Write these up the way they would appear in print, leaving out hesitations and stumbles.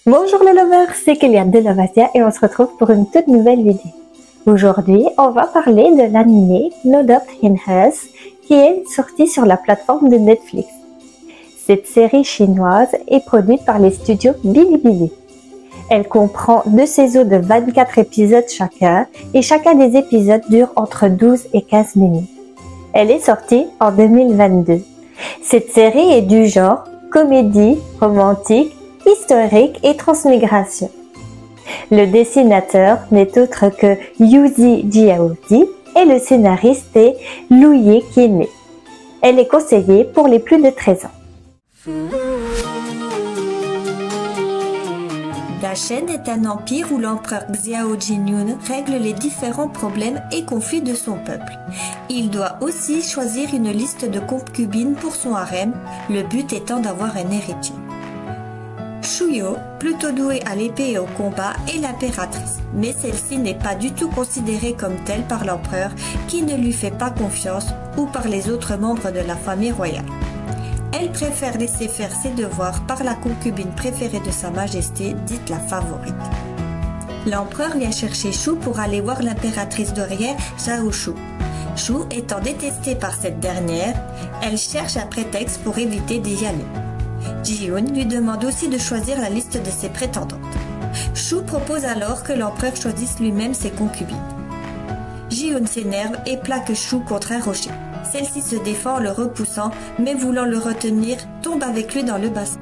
Bonjour les lovers, c'est Kéliane de Lovatia et on se retrouve pour une toute nouvelle vidéo. Aujourd'hui, on va parler de l'anime Nodopt Hines qui est sorti sur la plateforme de Netflix. Cette série chinoise est produite par les studios Bilibili. Elle comprend 2 saisons de 24 épisodes chacun et chacun des épisodes dure entre 12 et 15 minutes. Elle est sortie en 2022. Cette série est du genre comédie, romantique, historique et transmigration. Le dessinateur n'est autre que Yuzi Jiaozi et le scénariste est Liu Qianmei. Elle est conseillée pour les plus de 13 ans. Dachen est un empire où l'empereur Xiao Jinyun règle les différents problèmes et conflits de son peuple. Il doit aussi choisir une liste de concubines pour son harem, le but étant d'avoir un héritier. Shuyo, plutôt douée à l'épée et au combat, est l'impératrice, mais celle-ci n'est pas du tout considérée comme telle par l'empereur qui ne lui fait pas confiance ou par les autres membres de la famille royale. Elle préfère laisser faire ses devoirs par la concubine préférée de sa majesté, dite la favorite. L'empereur vient chercher Shu pour aller voir l'impératrice douairière Zhao Shu. Shu étant détestée par cette dernière, elle cherche un prétexte pour éviter d'y aller. Ji-Yoon lui demande aussi de choisir la liste de ses prétendantes. Shu propose alors que l'empereur choisisse lui-même ses concubines. Ji-Yoon s'énerve et plaque Shu contre un rocher. Celle-ci se défend en le repoussant, mais voulant le retenir, tombe avec lui dans le bassin.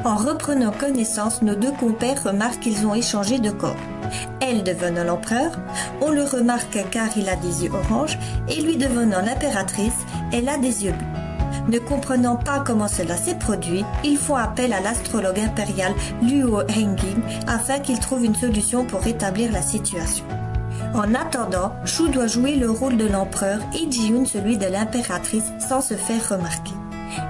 En reprenant connaissance, nos deux compères remarquent qu'ils ont échangé de corps. Elle devenant l'empereur, on le remarque car il a des yeux oranges, et lui devenant l'impératrice, elle a des yeux bleus. Ne comprenant pas comment cela s'est produit, ils font appel à l'astrologue impérial Luo Henging afin qu'il trouve une solution pour rétablir la situation. En attendant, Shu doit jouer le rôle de l'empereur et Ji-Yoon celui de l'impératrice sans se faire remarquer.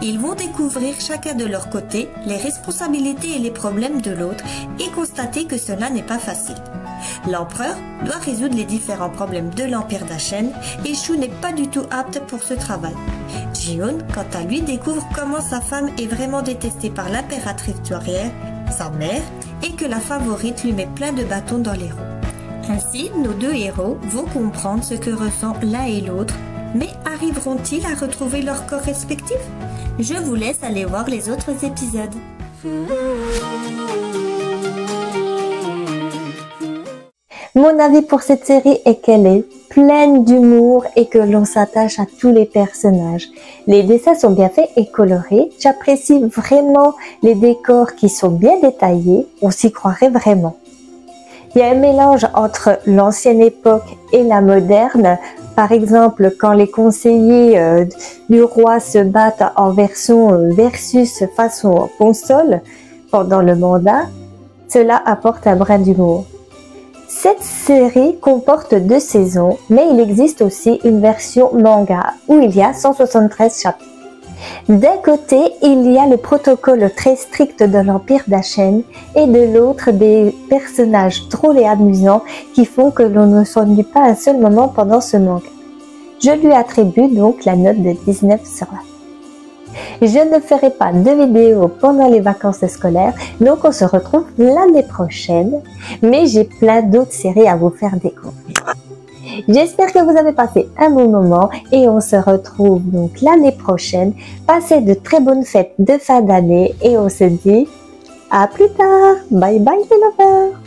Ils vont découvrir chacun de leur côté les responsabilités et les problèmes de l'autre et constater que cela n'est pas facile. L'empereur doit résoudre les différents problèmes de l'empire Dachen et Shu n'est pas du tout apte pour ce travail. Ji-Yoon, quant à lui, découvre comment sa femme est vraiment détestée par l'impératrice douairière, sa mère, et que la favorite lui met plein de bâtons dans les roues. Ainsi, nos deux héros vont comprendre ce que ressent l'un et l'autre, mais arriveront-ils à retrouver leur corps respectif? Je vous laisse aller voir les autres épisodes. Mon avis pour cette série est qu'elle est pleine d'humour et que l'on s'attache à tous les personnages. Les dessins sont bien faits et colorés. J'apprécie vraiment les décors qui sont bien détaillés. On s'y croirait vraiment. Il y a un mélange entre l'ancienne époque et la moderne. Par exemple, quand les conseillers du roi se battent en version versus façon console pendant le mandat, cela apporte un brin d'humour. Cette série comporte 2 saisons, mais il existe aussi une version manga où il y a 173 chapitres. D'un côté, il y a le protocole très strict de l'Empire Dachen et de l'autre des personnages drôles et amusants qui font que l'on ne s'ennuie pas un seul moment pendant ce manga. Je lui attribue donc la note de 19 sur 20. Je ne ferai pas de vidéo pendant les vacances scolaires, donc on se retrouve l'année prochaine, mais j'ai plein d'autres séries à vous faire découvrir. J'espère que vous avez passé un bon moment et on se retrouve donc l'année prochaine. Passez de très bonnes fêtes de fin d'année et on se dit à plus tard. Bye bye les lovers.